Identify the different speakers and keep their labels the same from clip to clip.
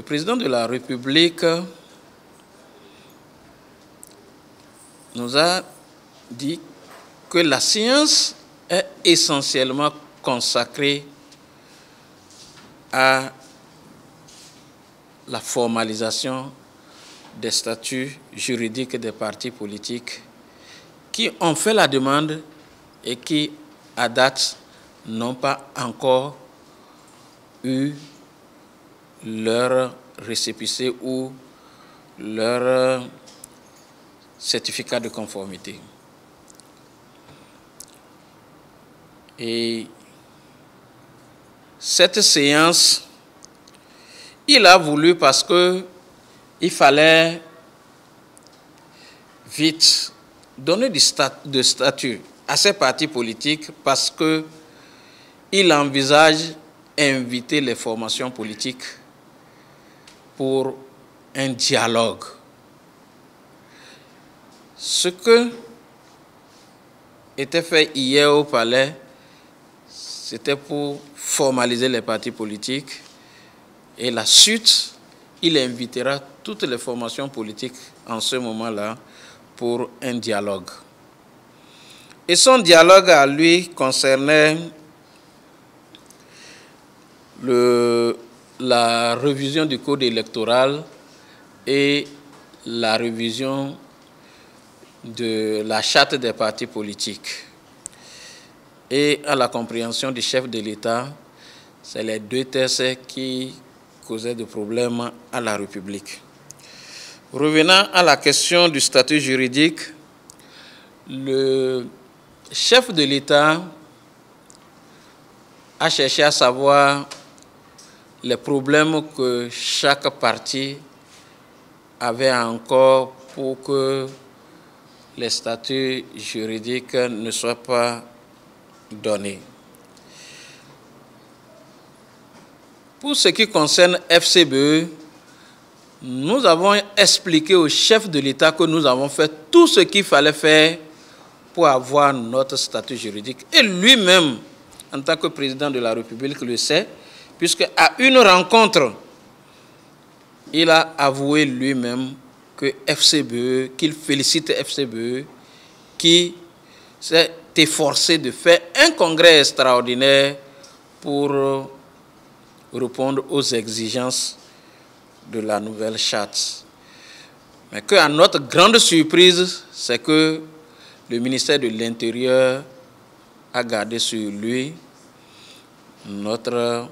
Speaker 1: président de la République nous a dit que la séance est essentiellement consacrée à la formalisation des statuts juridiques des partis politiques qui ont fait la demande et qui, à date, n'ont pas encore eu leur récépissé ou leur certificat de conformité. Et cette séance, il a voulu parce qu'il fallait vite donner de statut à ces partis politiques parce qu'il envisage inviter les formations politiques pour un dialogue. Ce que était fait hier au Palais, c'était pour formaliser les partis politiques. Et la suite, il invitera toutes les formations politiques en ce moment-là pour un dialogue. Et son dialogue à lui concernait la révision du code électoral et la révision de la charte des partis politiques. Et à la compréhension du chef de l'État, c'est les deux textes qui causaient des problèmes à la République. Revenant à la question du statut juridique, le chef de l'État a cherché à savoir les problèmes que chaque parti avait encore pour que les statuts juridiques ne soient pas donnés. Pour ce qui concerne FCBE, nous avons expliqué au chef de l'État que nous avons fait tout ce qu'il fallait faire pour avoir notre statut juridique. Et lui-même, en tant que président de la République, le sait, puisqu'à une rencontre, il a avoué lui-même que FCBE, qu'il félicite FCBE, qui s'est efforcé de faire un congrès extraordinaire pour répondre aux exigences de la nouvelle charte. Mais qu'à notre grande surprise, c'est que le ministère de l'Intérieur a gardé sur lui notre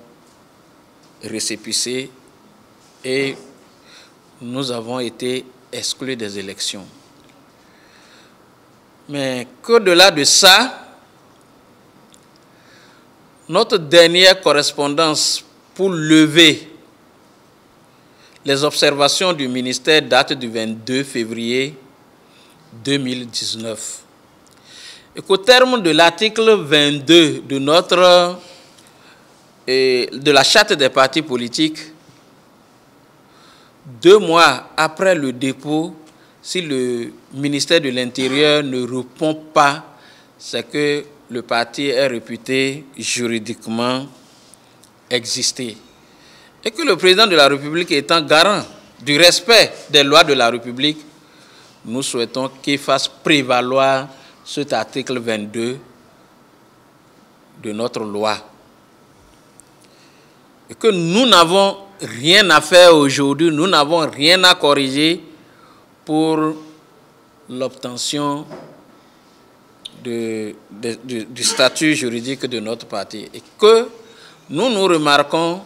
Speaker 1: récépissé et nous avons été exclus des élections. Mais qu'au-delà de ça, notre dernière correspondance pour lever les observations du ministère date du 22 février 2019. Et qu'au terme de l'article 22 de la charte des partis politiques, 2 mois après le dépôt, si le ministère de l'Intérieur ne répond pas, c'est que le parti est réputé juridiquement exister. Et que le président de la République étant garant du respect des lois de la République, nous souhaitons qu'il fasse prévaloir cet article 22 de notre loi. Et que nous n'avons rien à faire aujourd'hui, nous n'avons rien à corriger pour l'obtention du statut juridique de notre parti. Et que nous remarquons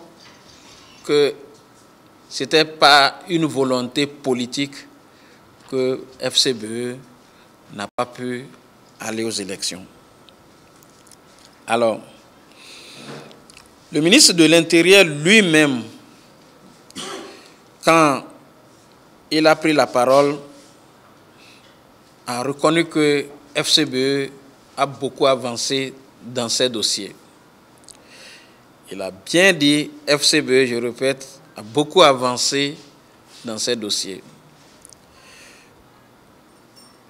Speaker 1: que ce n'était pas une volonté politique que FCBE n'a pas pu aller aux élections. Alors, le ministre de l'Intérieur lui-même, quand il a pris la parole, a reconnu que FCBE a beaucoup avancé dans ces dossiers. Il a bien dit, FCBE, je répète, a beaucoup avancé dans ces dossiers.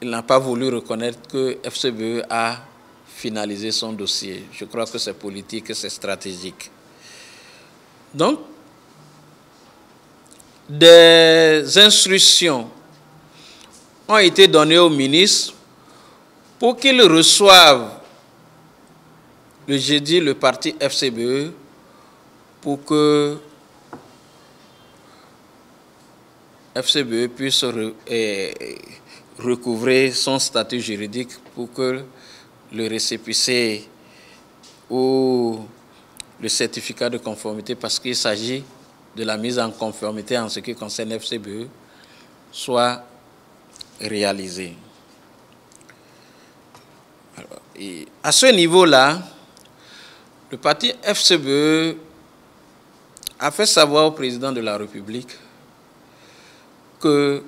Speaker 1: Il n'a pas voulu reconnaître que FCBE a finalisé son dossier. Je crois que c'est politique, c'est stratégique. Donc, des instructions ont été données au ministre pour qu'il reçoive le jeudi le parti FCBE pour que FCBE puisse recouvrer son statut juridique, pour que le récépissé ou le certificat de conformité, parce qu'il s'agit de la mise en conformité en ce qui concerne FCBE, soit réalisé. Alors, et à ce niveau-là, le parti FCBE a fait savoir au président de la République que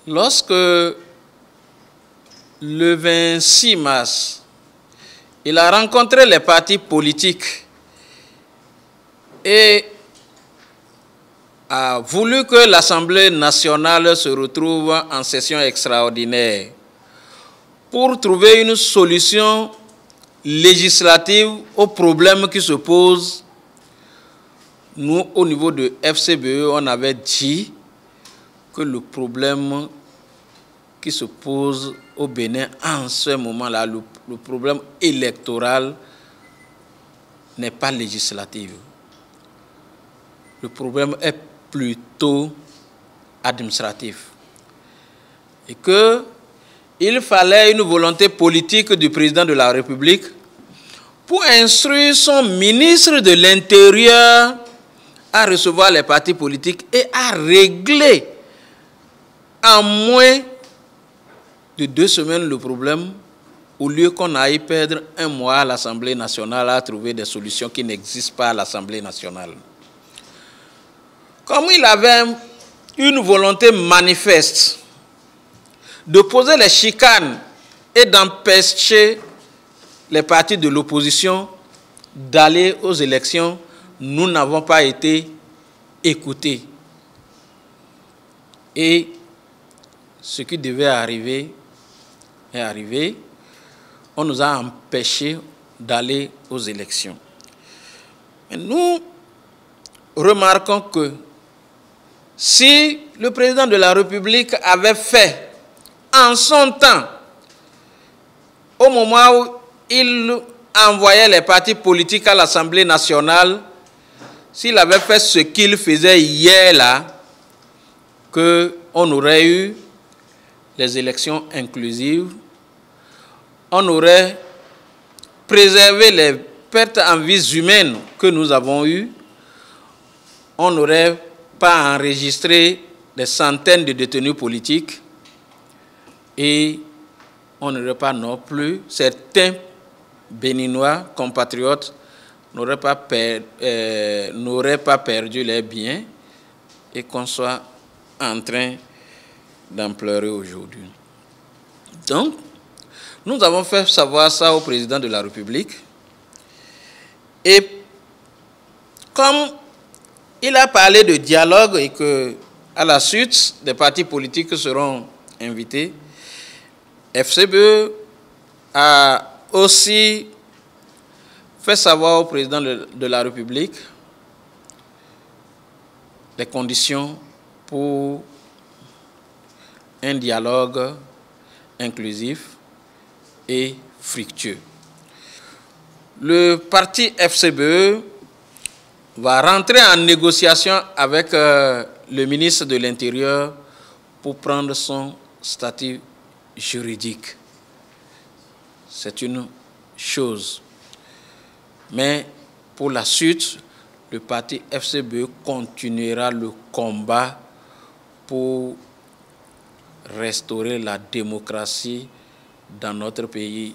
Speaker 1: lorsque le 26 mars, il a rencontré les partis politiques et a voulu que l'Assemblée nationale se retrouve en session extraordinaire pour trouver une solution législative aux problèmes qui se posent. Nous, au niveau de FCBE, on avait dit que le problème qui se pose au Bénin en ce moment-là, le problème électoral n'est pas législatif. Le problème est plutôt administratif. Et qu'il fallait une volonté politique du président de la République pour instruire son ministre de l'Intérieur à recevoir les partis politiques et à régler en moins de 2 semaines le problème, au lieu qu'on aille perdre 1 mois à l'Assemblée nationale à trouver des solutions qui n'existent pas à l'Assemblée nationale. Comme il avait une volonté manifeste de poser les chicanes et d'empêcher les partis de l'opposition d'aller aux élections, nous n'avons pas été écoutés. Et ce qui devait arriver est arrivé. On nous a empêchés d'aller aux élections. Et nous remarquons que si le président de la République avait fait en son temps, au moment où il envoyait les partis politiques à l'Assemblée nationale, s'il avait fait ce qu'il faisait hier là, qu'on aurait eu les élections inclusives, on aurait préservé les pertes en vies humaines que nous avons eues, on n'aurait pas enregistré des centaines de détenus politiques et on n'aurait pas non plus, certains Béninois, compatriotes, n'auraient pas perdu leurs biens et qu'on soit en train d'en pleurer aujourd'hui. Donc, nous avons fait savoir ça au président de la République et comme il a parlé de dialogue et que à la suite, des partis politiques seront invités, FCBE a aussi fait savoir au président de la République les conditions pour un dialogue inclusif et fructueux. Le parti FCBE va rentrer en négociation avec le ministre de l'Intérieur pour prendre son statut juridique. C'est une chose. Mais pour la suite, le parti FCBE continuera le combat pour restaurer la démocratie dans notre pays.